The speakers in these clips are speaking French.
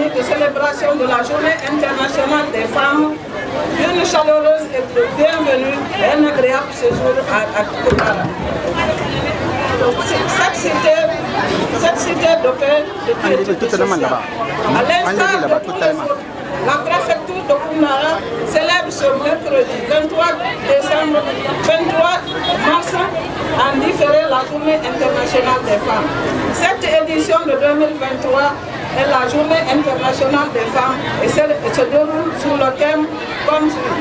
journée de célébration de la Journée internationale des femmes, une chaleureuse et bienvenue et un agréable séjour à Koundara. Cette cité de paix et de social. À l'instar de tous les autres, la préfecture de Koundara célèbre ce mercredi 23 mars en différé la Journée internationale des femmes. Cette édition de 2023 est la Journée internationale des femmes et se déroule sous le thème comme suit.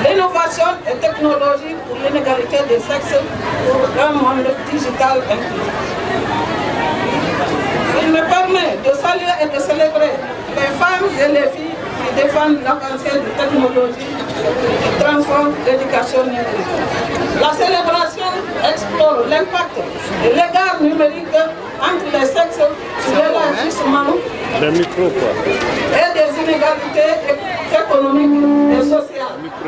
L'innovation et technologie pour l'inégalité des sexes pour un monde digital inclusif. Il me permet de saluer et de célébrer les femmes et les filles qui défendent l'avancée de technologie qui transforme l'éducation numérique. La célébration explore l'impact de l'égard numérique entre les sexes sur l'élargissement et des inégalités économiques et sociales. Et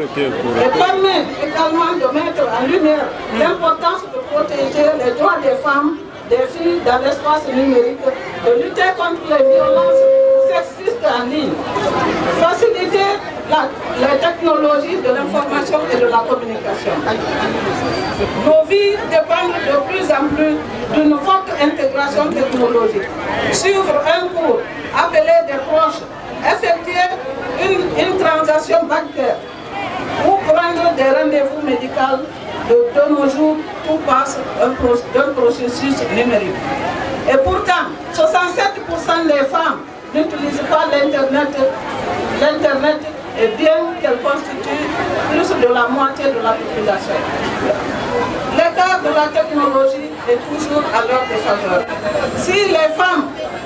permet également de mettre en lumière l'importance de protéger les droits des femmes, des filles dans l'espace numérique, de lutter contre les violences sexistes en ligne, faciliter les technologies de l'information et de la communication. Nos vies dépendent de plus en plus d'une forte intégration technologique. Suivre un cours, appeler des proches, effectuer une transaction bancaire ou prendre des rendez-vous médicaux de nos jours, tout passe d'un processus numérique. Et pourtant, 67% des femmes n'utilisent pas l'Internet, et bien qu'elle constitue plus de la moitié de la population. L'écart de la technologie est toujours à leur défaveur. Si les femmes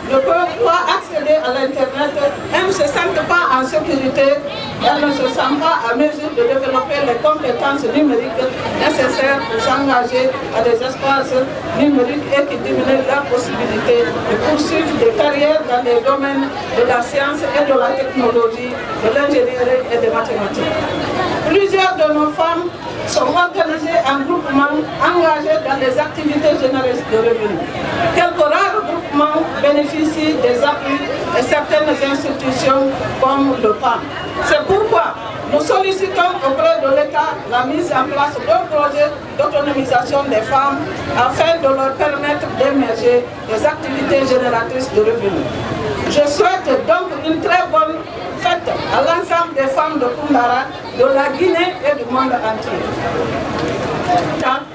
ne peuvent pas accéder à l'Internet, elles ne se sentent pas en sécurité, elles ne se sentent pas à mesure de développer les compétences numériques nécessaires pour s'engager à des espaces numériques et qui diminuent leurs possibilités de poursuivre des carrières dans les domaines de la science et de la technologie, de l'ingénierie et des mathématiques. Plusieurs de nos femmes sont organisées en groupements engagés dans les activités génératrices de revenus. Quelques rares groupements bénéficient des appuis de certaines institutions comme le PAM. C'est pourquoi nous sollicitons auprès de l'État la mise en place d'un projet d'autonomisation des femmes afin de leur permettre d'émerger des activités génératrices de revenus. Je souhaite donc une très bonne fête à l'ensemble des femmes de Koundara, de la Guinée et du monde entier.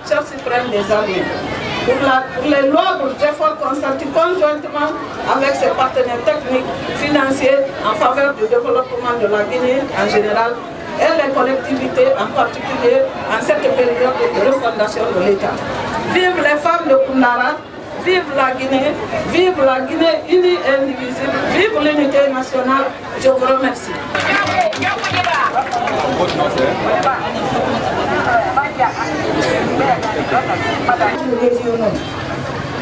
Chef suprême des armées, pour les louables efforts consentis conjointement avec ses partenaires techniques, financiers en faveur du développement de la Guinée en général et les collectivités en particulier en cette période de refondation de l'État. Vive les femmes de Koundara, vive la Guinée unie et indivisible, vive l'unité nationale. Je vous remercie.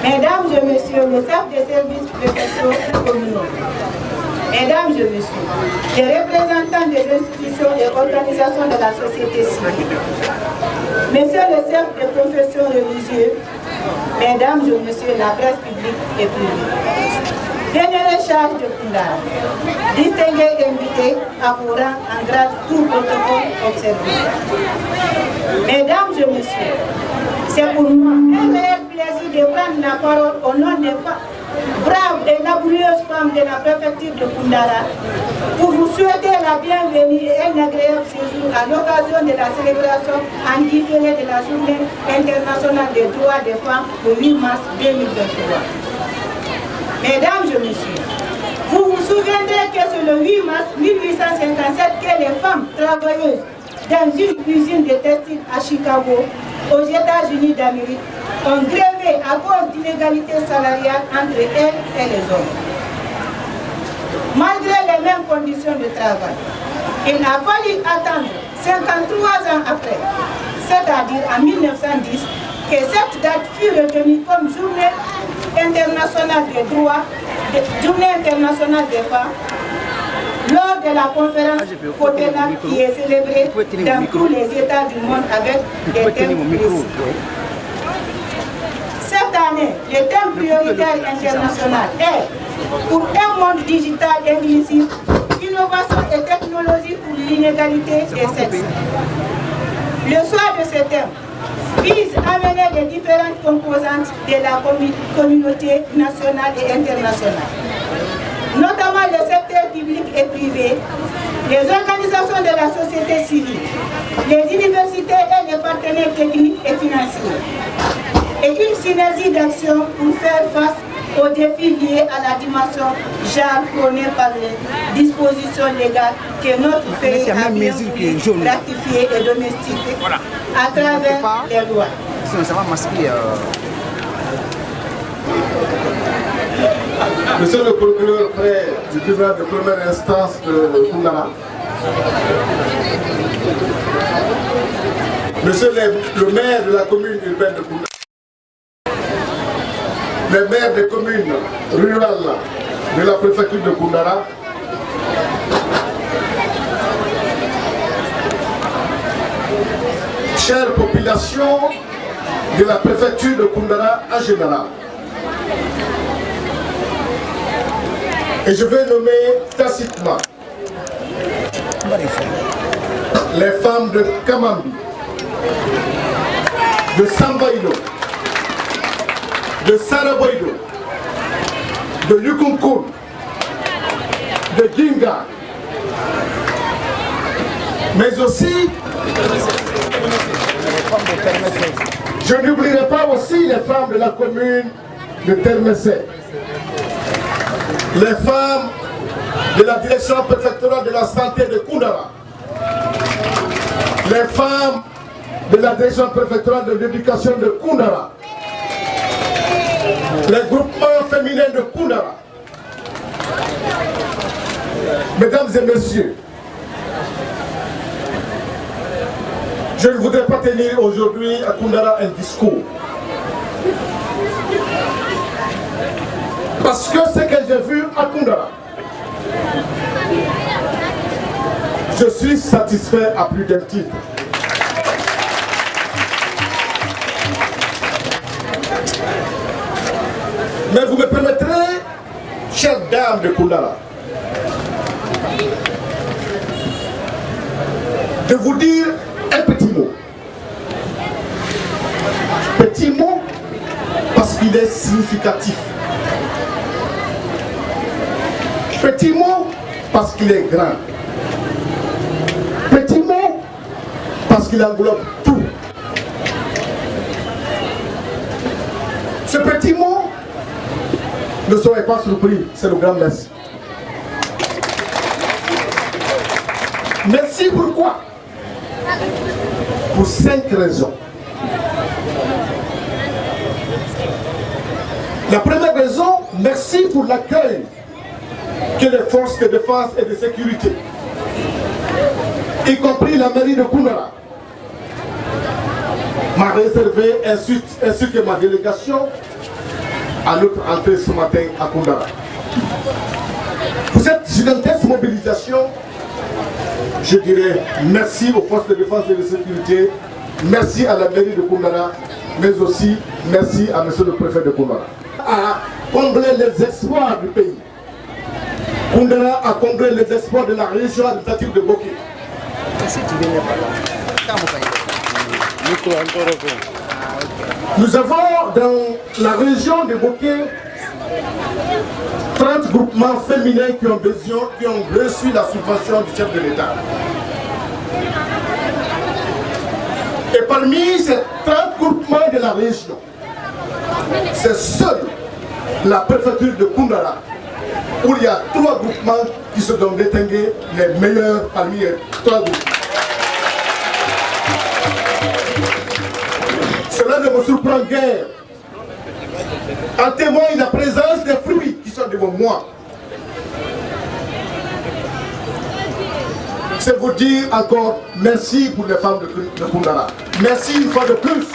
Mesdames et messieurs, le chef des services préfectoraux communaux, mesdames et messieurs, les représentants des institutions et organisations de la société civile, messieurs les chefs de confessions religieuses, mesdames et messieurs la presse publique et privée, généraux charge de Koundara, distingués invités à vous rendre en grâce tout protocole observé. Mesdames et messieurs, c'est pour moi un réel plaisir de prendre la parole au nom des braves et laborieuses femmes de la préfecture de Koundara pour vous souhaiter la bienvenue et un agréable séjour à l'occasion de la célébration en différé de la Journée internationale des droits des femmes le 8 mars 2023. Mesdames et messieurs, vous vous souviendrez que c'est le 8 mars 1857 que les femmes travailleuses dans une usine de textile à Chicago, aux États-Unis d'Amérique, ont grévé à cause d'inégalités salariales entre elles et les hommes. Malgré les mêmes conditions de travail, il a fallu attendre 53 ans après, c'est-à-dire en 1910, que cette date fut retenue comme Journée internationale des droits, Journée internationale des femmes, lors de la conférence Copenhague qui est célébrée dans tous les États du monde avec des thèmes précis. Cette année, le thème prioritaire international est pour un monde digital inclusif, innovation et technologie pour l'inégalité des sexes. Le choix de ce thème vise à mener les différentes composantes de la communauté nationale et internationale, notamment le secteur public et privé, les organisations de la société civile, les universités et les partenaires techniques et financiers, et une synergie d'action pour faire face aux défis liés à la dimension genre prônée par les dispositions légales que notre pays a bien voulu ratifier et domestiquer à travers les lois. Monsieur le procureur près du tribunal de première instance de Koundara, Monsieur le maire de la commune urbaine de Koundara, les maires des communes rurales de la préfecture de Koundara, chère population de la préfecture de Koundara en général. Et je vais nommer tacitement les femmes de Kamambi, de Sambaïdo, de Saraboïdo, de Yukunkun, de Ginga, mais aussi, je n'oublierai pas aussi les femmes de la commune de Termessé, les femmes de la direction préfectorale de la santé de Koundara, les femmes de la direction préfectorale de l'éducation de Koundara, les groupements féminins de Koundara. Mesdames et messieurs, je ne voudrais pas tenir aujourd'hui à Koundara un discours. Parce que ce que j'ai vu à Koundara, je suis satisfait à plus d'un titre. Mais vous me permettrez, chère dame de Koundara, de vous dire un petit mot. Petit mot parce qu'il est significatif. Petit mot parce qu'il est grand. Petit mot parce qu'il englobe tout. Ce petit mot, ne soyez pas surpris, c'est le grand merci. Merci pourquoi? Pour 5 raisons. La première raison, merci pour l'accueil que les forces de défense et de sécurité, y compris la mairie de Koundara, m'a réservé ainsi que ma délégation à notre entrée ce matin à Koundara. Pour cette gigantesque mobilisation, je dirais merci aux forces de défense et de sécurité, merci à la mairie de Koundara, mais aussi merci à monsieur le préfet de Koundara. A comblé les espoirs du pays. Koundara a comblé les espoirs de la région administrative de Boké. Nous avons dans la région de Boké 30 groupements féminins qui ont reçu la subvention du chef de l'État. Et parmi ces 30 groupements de la région, c'est seule la préfecture de Koundara où il y a 3 groupements qui se sont distingués les meilleurs parmi les 3 groupes. Cela ne me surprend guère. En témoigne la présence des fruits qui sont devant moi. C'est vous dire encore merci pour les femmes de Koundara. Merci une fois de plus.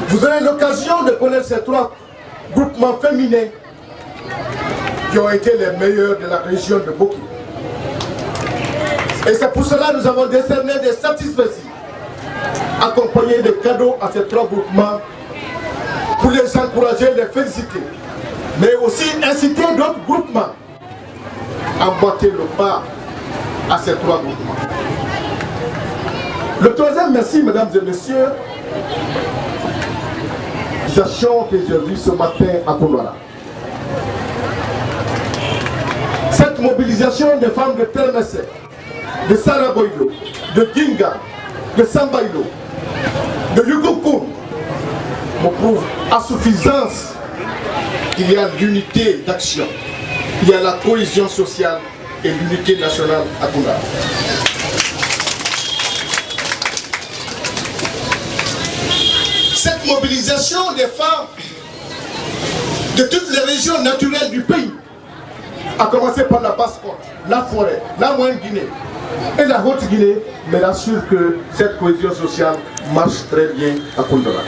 Vous aurez l'occasion de connaître ces 3 groupements féminins qui ont été les meilleurs de la région de Boké. Et c'est pour cela que nous avons décerné des satisfecits, accompagnés de cadeaux à ces 3 groupements pour les encourager, les féliciter. mais aussi inciter d'autres groupements à botter le pas à ces 3 groupements. Le troisième merci, mesdames et messieurs, l'action que j'ai vue ce matin à Kondouara. Cette mobilisation des femmes de Termesse, de Saraboyo, de Ginga, de Sambailo, de Yugokun me prouve à suffisance qu'il y a l'unité d'action, il y a la cohésion sociale et l'unité nationale à Kondouara. Cette mobilisation des femmes de toutes les régions naturelles du pays, à commencer par la Basse-Côte, la Forêt, la Moyenne-Guinée et la Haute-Guinée, me rassure que cette cohésion sociale marche très bien à Kondouara.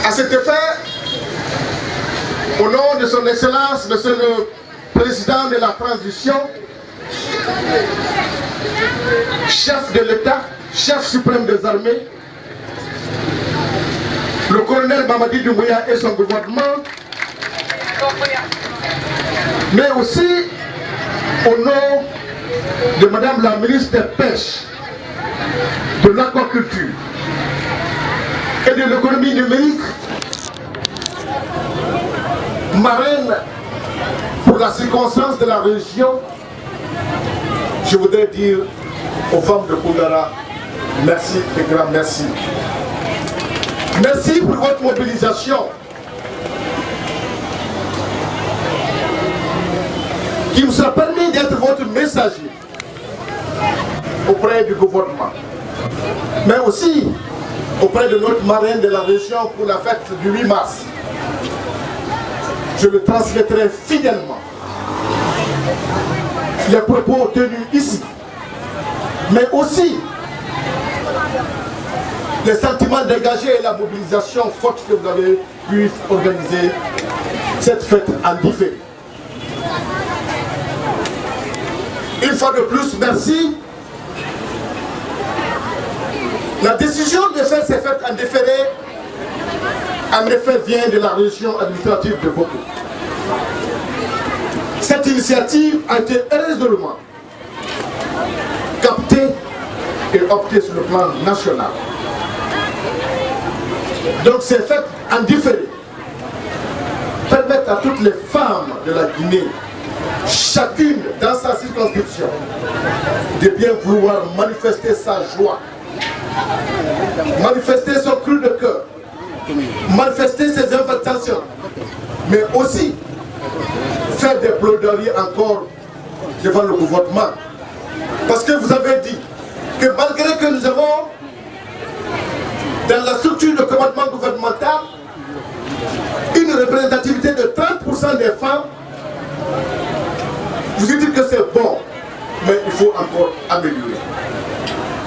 À cet effet, au nom de son Excellence, Monsieur le Président de la Transition, chef de l'État, chef suprême des armées, le colonel Mamadi Doumbouya et son gouvernement, mais aussi au nom de Madame la ministre des Pêches, de l'Aquaculture et de l'économie numérique, marraine pour la circonstance de la région, je voudrais dire aux femmes de Kondouara, merci et grand merci. Merci pour votre mobilisation qui nous a permis d'être votre messager auprès du gouvernement, mais aussi auprès de notre marraine de la région pour la fête du 8 mars. Je le transmettrai fidèlement. Les propos tenus ici, mais aussi les sentiments dégagés et la mobilisation forte que vous avez pu organiser cette fête en différé. Une fois de plus, merci. La décision de faire ces fêtes en différé, en effet, vient de la région administrative de Boko. Cette initiative a été heureusement captée et optée sur le plan national. Donc ces fêtes en différé permettent à toutes les femmes de la Guinée, chacune dans sa circonscription, de bien vouloir manifester sa joie, manifester son cri de cœur, manifester ses intentions, mais aussi faire des plaidoiries encore devant le gouvernement. Parce que vous avez dit que malgré que nous avons dans la structure de commandement gouvernemental une représentativité de 30% des femmes, vous dites que c'est bon, mais il faut encore améliorer.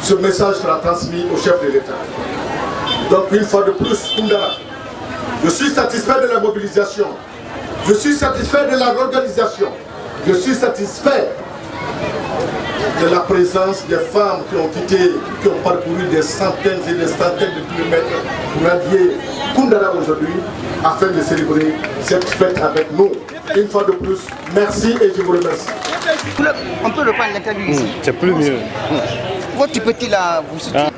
Ce message sera transmis au chef de l'État. Donc une fois de plus, Kondouara, je suis satisfait de la mobilisation, je suis satisfait de la organisation, je suis satisfait de la présence des femmes qui ont quitté, qui ont parcouru des centaines et des centaines de kilomètres pour rallier Kondouara aujourd'hui afin de célébrer cette fête avec nous. Une fois de plus, merci et je vous remercie. On peut reprendre l'interview ici. C'est plus mieux. Votre petit là, vous soutenez.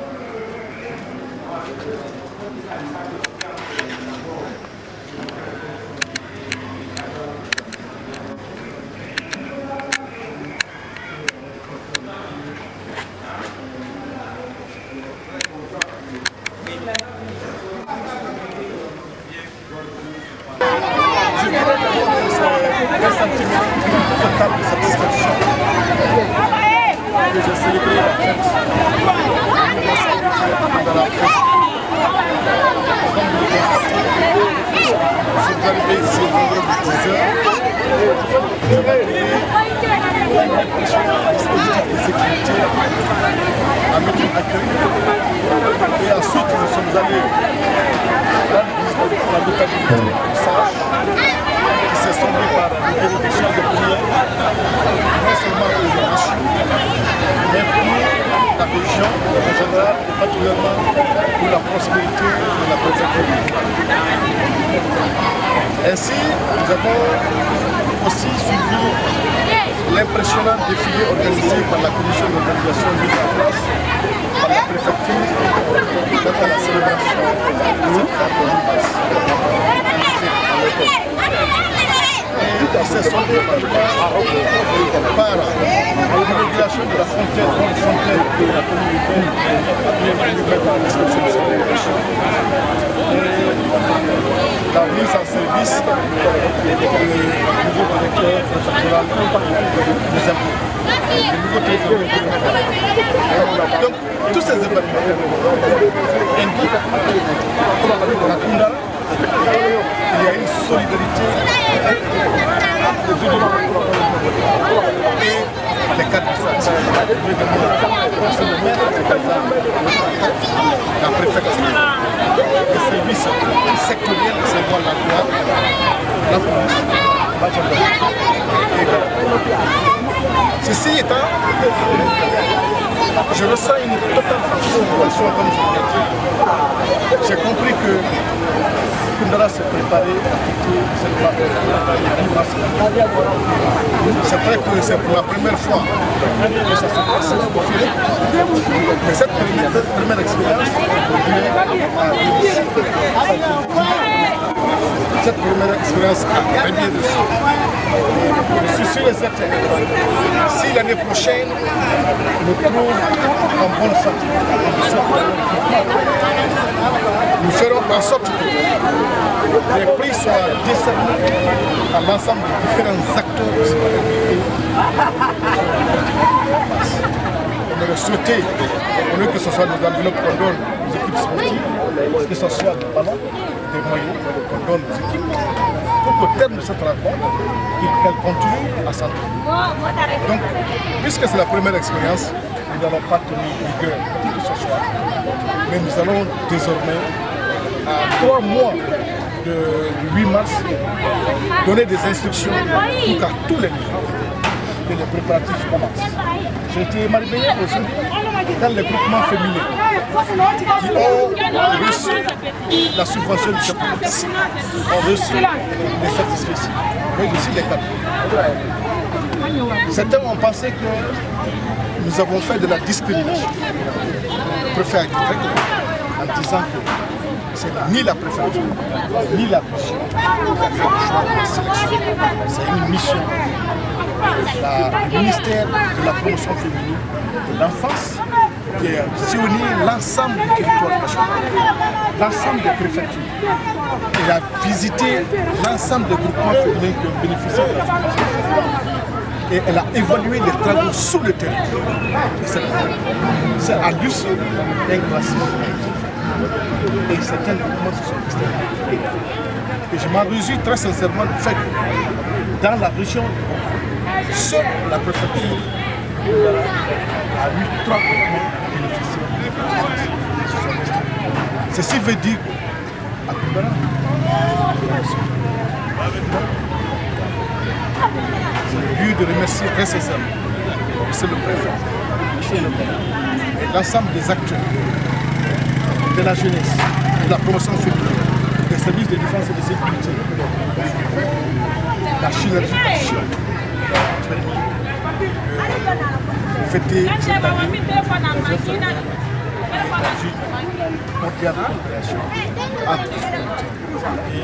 Et ensuite, nous sommes allés dans la localité de Sage, qui s'est sondée par le bureau des chefs de prière, non seulement pour les nations, mais pour la région en général, et particulièrement pour la prospérité de la présente commune. Ainsi, nous avons aussi suivi l'impressionnant défilé organisé par la commission d'organisation mise en place par la préfecture quant à la célébration de cette fête de l'Impasse. Il s'est soldé par l'inauguration de la frontière de la communauté la mise en service du nouveau directeur préfectoral des impôts, le nouveau trésorier. Donc, tous ces événements indiquent à Koundara qu'il y a une solidarité entre les deux et les cadres administratifs. C'est le maire, la préfecture, les services sectoriels, c'est moi l'emploi, la police, la gendarmerie. Ceci étant, je ressens une totale frustration comme je l'ai dit. J'ai compris que Koundara s'est préparé à quitter cette part de c'est vrai que c'est pour la première fois que ça se passe. Mais cette première expérience, cette première expérience a très bien reçu. Je suis sûr et certain, si l'année prochaine nous trouve en bonne santé, nous ferons en sorte que les prix soient décernés à l'ensemble des différents acteurs de ce pays. On aurait souhaité, au lieu que ce soit nos enveloppes qu'on donne aux équipes sportives, que ce soit des ballons, des moyens qu'on donne aux équipes, pour qu'au terme de cette rencontre, qu'elle continue à s'entraîner. Donc, puisque c'est la première expérience, nous n'allons pas tenir rigueur qui que ce soit, mais nous allons désormais, à 3 mois du 8 mars, donner des instructions pour qu'à tous les niveaux, que les préparatifs commencent. J'ai été émerveillé aujourd'hui dans les groupements féminins qui ont reçu la subvention du championnat, ont reçu les satisfecits, mais aussi les cadeaux. Certains ont pensé que nous avons fait de la discrimination. Je préfère être très clair en disant que c'est ni la préfecture, ni la mission qui a fait le choix de la sélection. C'est une mission du ministère de la promotion féminine de l'enfance qui a sillonné l'ensemble du territoire national, l'ensemble des préfectures. Elle a visité l'ensemble des groupements féminins qui ont bénéficié de la formation. Et elle a évalué les travaux sous le terrain. C'est à l'issue d'un classement. Et certains groupements se sont exterminés. Et je m'en réjouis très sincèrement du fait que dans la région, seule la préfecture a eu 3 groupements bénéficiaires. Ceci veut dire qu'à Koundara, c'est le lieu de remercier très sincèrement c'est le préfet, et l'ensemble des acteurs de la jeunesse, de la promotion féminine, des services de défense et de sécurité, la synergie d'action, fêter cette année mondiale de coopération entre les communautés et